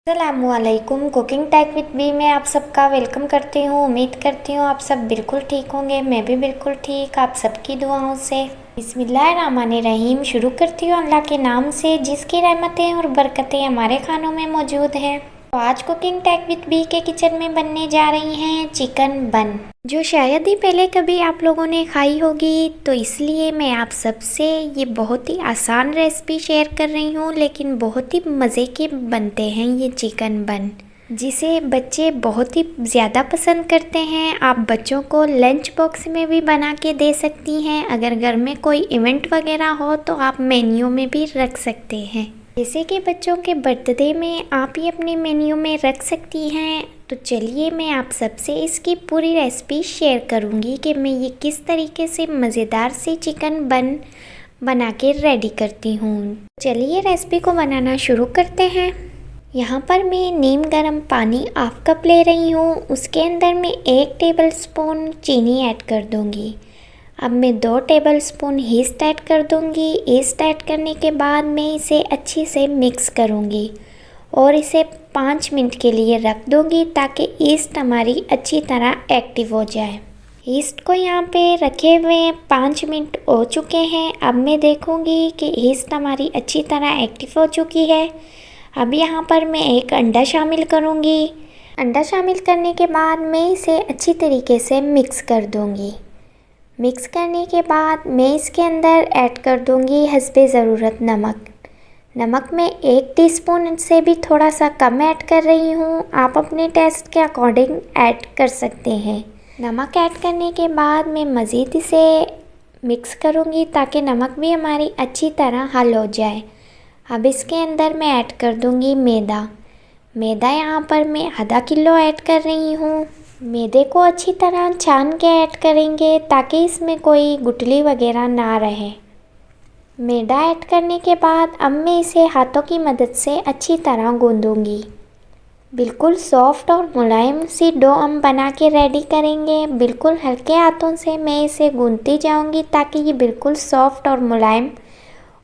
अस्सलामुअलैकुम। Cooking take with B में आप सबका वेलकम करती हूँ। उम्मीद करती हूँ आप सब बिल्कुल ठीक होंगे। मैं भी बिल्कुल ठीक, आप सबकी दुआओं से। बिस्मिल्लाहिर्रहमानिर्रहीम। शुरू करती हूँ अल्लाह के नाम से जिसकी रहमतें और बरकतें हमारे खानों में मौजूद हैं। तो आज कुकिंग टेक विद बी के किचन में बनने जा रही हैं चिकन बन, जो शायद ही पहले कभी आप लोगों ने खाई होगी। तो इसलिए मैं आप सबसे ये बहुत ही आसान रेसिपी शेयर कर रही हूँ, लेकिन बहुत ही मज़े के बनते हैं ये चिकन बन, जिसे बच्चे बहुत ही ज़्यादा पसंद करते हैं। आप बच्चों को लंच बॉक्स में भी बना के दे सकती हैं। अगर घर में कोई इवेंट वगैरह हो तो आप मेन्यू में भी रख सकते हैं। जैसे कि बच्चों के बर्थडे में आप ये अपने मेन्यू में रख सकती हैं। तो चलिए मैं आप सबसे इसकी पूरी रेसिपी शेयर करूंगी कि मैं ये किस तरीके से मज़ेदार सी चिकन बन बना के रेडी करती हूँ। चलिए रेसिपी को बनाना शुरू करते हैं। यहाँ पर मैं नीम गर्म पानी हाफ कप ले रही हूँ। उसके अंदर मैं 1 टेबल स्पून चीनी ऐड कर दूँगी। अब मैं 2 टेबल स्पून ईस्ट ऐड कर दूँगी। ईस्ट ऐड करने के बाद मैं इसे अच्छे से मिक्स करूँगी और इसे 5 मिनट के लिए रख दूँगी ताकि ईस्ट हमारी अच्छी तरह एक्टिव हो जाए। ईस्ट को यहाँ पे रखे हुए 5 मिनट हो चुके हैं। अब मैं देखूँगी कि ईस्ट हमारी अच्छी तरह एक्टिव हो चुकी है। अब यहाँ पर मैं 1 अंडा शामिल करूँगी। अंडा शामिल करने के बाद मैं इसे अच्छी तरीके से मिक्स कर दूँगी। मिक्स करने के बाद मैं इसके अंदर ऐड कर दूँगी हस्बे ज़रूरत नमक। नमक में 1 टीस्पून से भी थोड़ा सा कम ऐड कर रही हूँ। आप अपने टेस्ट के अकॉर्डिंग ऐड कर सकते हैं। नमक ऐड करने के बाद मैं मज़ीद इसे मिक्स करूँगी ताकि नमक भी हमारी अच्छी तरह हल हो जाए। अब इसके अंदर मैं ऐड कर दूँगी मैदा। मैदा यहाँ पर मैं आधा किलो ऐड कर रही हूँ। मैदे को अच्छी तरह छान के ऐड करेंगे ताकि इसमें कोई गुठली वगैरह ना रहे। मैदा ऐड करने के बाद अब मैं इसे हाथों की मदद से अच्छी तरह गूंदूंगी। बिल्कुल सॉफ्ट और मुलायम सी डो हम बना के रेडी करेंगे। बिल्कुल हल्के हाथों से मैं इसे गूंदती जाऊंगी ताकि ये बिल्कुल सॉफ्ट और मुलायम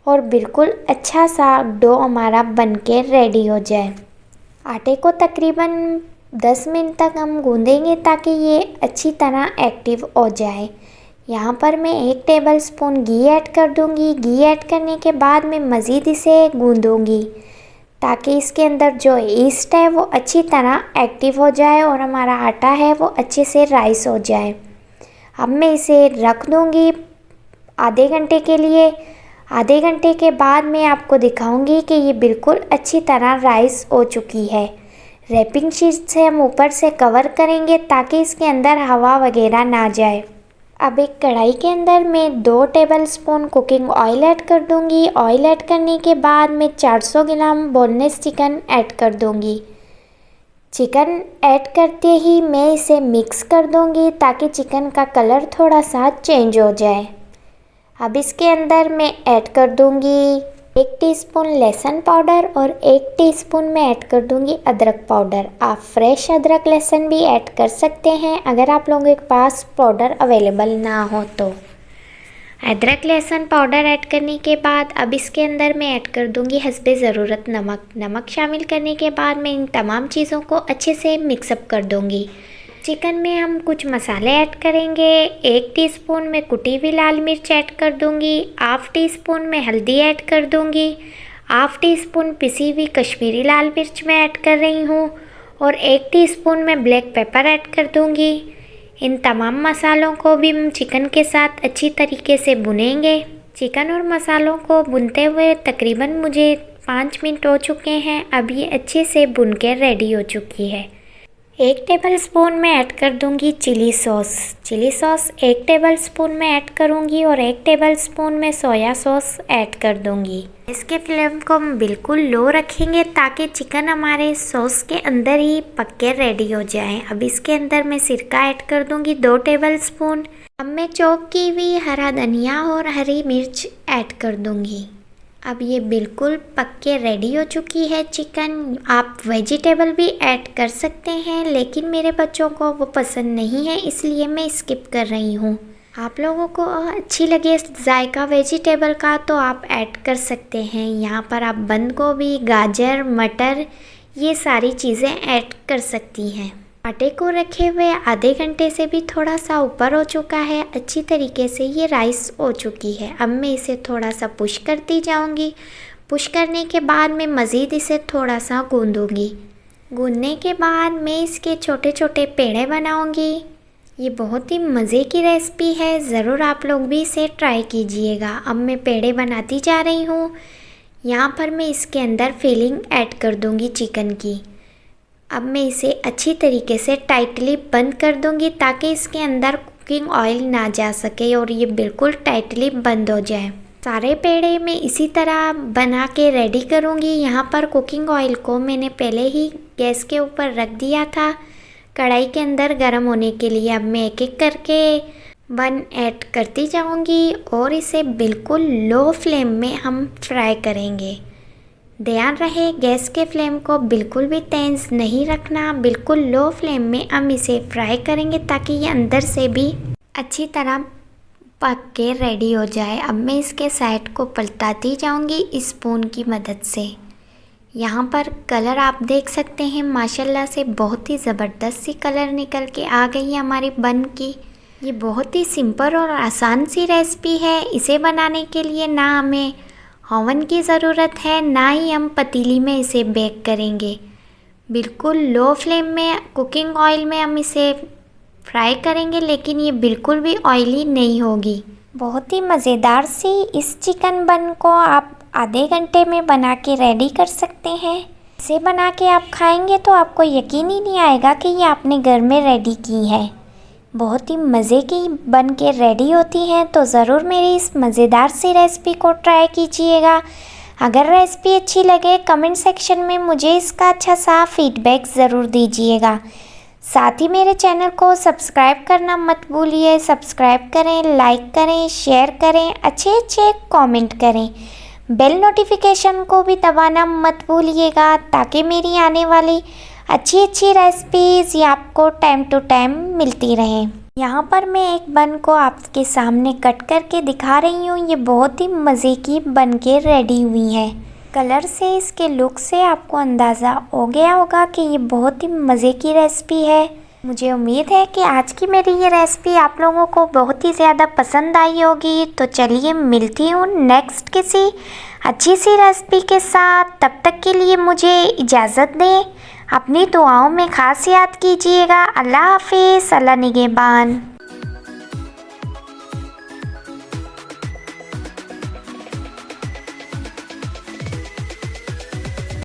और बिल्कुल अच्छा सा डो हमारा बन के रेडी हो जाए। आटे को तकरीबन 10 मिनट तक हम गूंदेंगे ताकि ये अच्छी तरह एक्टिव हो जाए। यहाँ पर मैं 1 टेबल स्पून घी ऐड कर दूँगी। घी ऐड करने के बाद मैं मज़ीद इसे गूंदूँगी ताकि इसके अंदर जो ईस्ट है वो अच्छी तरह एक्टिव हो जाए और हमारा आटा है वो अच्छे से राइस हो जाए। अब मैं इसे रख दूँगी आधे घंटे के लिए। आधे घंटे के बाद मैं आपको दिखाऊंगी कि ये बिल्कुल अच्छी तरह राइस हो चुकी है। रैपिंग शीट से हम ऊपर से कवर करेंगे ताकि इसके अंदर हवा वगैरह ना जाए। अब एक कढ़ाई के अंदर मैं 2 table spoon cooking oil add कर दूंगी। ऑयल ऐड करने के बाद मैं 400 ग्राम बोनलेस चिकन ऐड कर दूंगी। चिकन ऐड करते ही मैं इसे मिक्स कर दूंगी ताकि चिकन का कलर थोड़ा सा चेंज हो जाए। अब इसके अंदर मैं ऐड कर दूंगी 1 टीस्पून लहसुन पाउडर और 1 टीस्पून मैं ऐड कर दूंगी अदरक पाउडर। आप फ्रेश अदरक लहसुन भी ऐड कर सकते हैं अगर आप लोगों के पास पाउडर अवेलेबल ना हो तो। अदरक लहसुन पाउडर ऐड करने के बाद अब इसके अंदर मैं ऐड कर दूंगी हस्बे ज़रूरत नमक। नमक शामिल करने के बाद मैं इन तमाम चीज़ों को अच्छे से मिक्सअप कर दूंगी। चिकन में हम कुछ मसाले ऐड करेंगे। 1 टीस्पून में कुटी हुई लाल मिर्च ऐड कर दूंगी। हाफ टीस्पून में हल्दी ऐड कर दूंगी। हाफ टीस्पून पिसी हुई कश्मीरी लाल मिर्च मैं ऐड कर रही हूँ और 1 टीस्पून में ब्लैक पेपर ऐड कर दूंगी। इन तमाम मसालों को भी हम चिकन के साथ अच्छी तरीके से भुनेंगे। चिकन और मसालों को भुनते हुए तकरीबन मुझे 5 मिनट हो चुके हैं। अब ये अच्छे से भुन के रेडी हो चुकी है। 1 टेबल स्पून में ऐड कर दूंगी chilli sauce. Chilli sauce 1 tablespoon में ऐड करूंगी और 1 टेबल स्पून में सोया सॉस ऐड कर दूंगी। इसके फ्लेम को हम बिल्कुल लो रखेंगे ताकि चिकन हमारे सॉस के अंदर ही पक के रेडी हो जाए। अब इसके अंदर मैं सिरका ऐड कर दूंगी 2 टेबल स्पून। अब मैं चॉप की हुई हरा धनिया और हरी मिर्च ऐड कर दूंगी। अब ये बिल्कुल पक के रेडी हो चुकी है चिकन। आप वेजिटेबल भी ऐड कर सकते हैं लेकिन मेरे बच्चों को वो पसंद नहीं है इसलिए मैं स्किप कर रही हूँ। आप लोगों को अच्छी लगे जायका वेजिटेबल का तो आप ऐड कर सकते हैं। यहाँ पर आप बंद गोभी, गाजर, मटर ये सारी चीज़ें ऐड कर सकती हैं। आटे को रखे हुए आधे घंटे से भी थोड़ा सा ऊपर हो चुका है। अच्छी तरीके से ये राइस हो चुकी है। अब मैं इसे थोड़ा सा पुश करती जाऊंगी। पुश करने के बाद मैं मज़ीद इसे थोड़ा सा गूंदूंगी। गूंदने के बाद मैं इसके छोटे छोटे पेड़े बनाऊंगी। ये बहुत ही मज़े की रेसिपी है, ज़रूर आप लोग भी इसे ट्राई कीजिएगा। अब मैं पेड़े बनाती जा रही हूँ। यहाँ पर मैं इसके अंदर फिलिंग ऐड कर दूँगी चिकन की। अब मैं इसे अच्छी तरीके से टाइटली बंद कर दूँगी ताकि इसके अंदर कुकिंग ऑयल ना जा सके और ये बिल्कुल टाइटली बंद हो जाए। सारे पेड़े मैं इसी तरह बना के रेडी करूँगी। यहाँ पर कुकिंग ऑयल को मैंने पहले ही गैस के ऊपर रख दिया था कढ़ाई के अंदर गर्म होने के लिए। अब मैं एक एक करके बन ऐड करती जाऊंगी और इसे बिल्कुल लो फ्लेम में हम फ्राई करेंगे। ध्यान रहे गैस के फ्लेम को बिल्कुल भी तेज नहीं रखना, बिल्कुल लो फ्लेम में हम इसे फ्राई करेंगे ताकि ये अंदर से भी अच्छी तरह पक के रेडी हो जाए। अब मैं इसके साइड को पलटाती जाऊंगी स्पून की मदद से। यहाँ पर कलर आप देख सकते हैं, माशाल्लाह से बहुत ही ज़बरदस्त सी कलर निकल के आ गई है हमारी बन की। ये बहुत ही सिंपल और आसान सी रेसिपी है। इसे बनाने के लिए ना हमें ओवन की ज़रूरत है, ना ही हम पतीली में इसे बेक करेंगे। बिल्कुल लो फ्लेम में कुकिंग ऑयल में हम इसे फ्राई करेंगे, लेकिन ये बिल्कुल भी ऑयली नहीं होगी। बहुत ही मज़ेदार सी इस चिकन बन को आप आधे घंटे में बना के रेडी कर सकते हैं। इसे बना के आप खाएंगे तो आपको यकीन ही नहीं आएगा कि ये आपने घर में रेडी की है। बहुत ही मज़े की बन के रेडी होती है। तो ज़रूर मेरी इस मज़ेदार सी रेसिपी को ट्राई कीजिएगा। अगर रेसिपी अच्छी लगे कमेंट सेक्शन में मुझे इसका अच्छा सा फीडबैक ज़रूर दीजिएगा। साथ ही मेरे चैनल को सब्सक्राइब करना मत भूलिए। सब्सक्राइब करें, लाइक करें, शेयर करें, अच्छे कमेंट करें। बेल नोटिफिकेशन को भी दबाना मत भूलिएगा ताकि मेरी आने वाली अच्छी रेसिपीज़ ये आपको टाइम टू टाइम मिलती रहें। यहाँ पर मैं एक बन को आपके सामने कट करके दिखा रही हूँ। ये बहुत ही मज़े की बन के रेडी हुई है। कलर से, इसके लुक से आपको अंदाज़ा हो गया होगा कि ये बहुत ही मज़े की रेसिपी है। मुझे उम्मीद है कि आज की मेरी ये रेसिपी आप लोगों को बहुत ही ज़्यादा पसंद आई होगी। तो चलिए मिलती हूँ नेक्स्ट किसी अच्छी सी रेसिपी के साथ। तब तक के लिए मुझे इजाज़त दें। अपनी दुआओं में खास याद कीजिएगा। अल्लाह हाफिज़, अल्लाह निगहबान।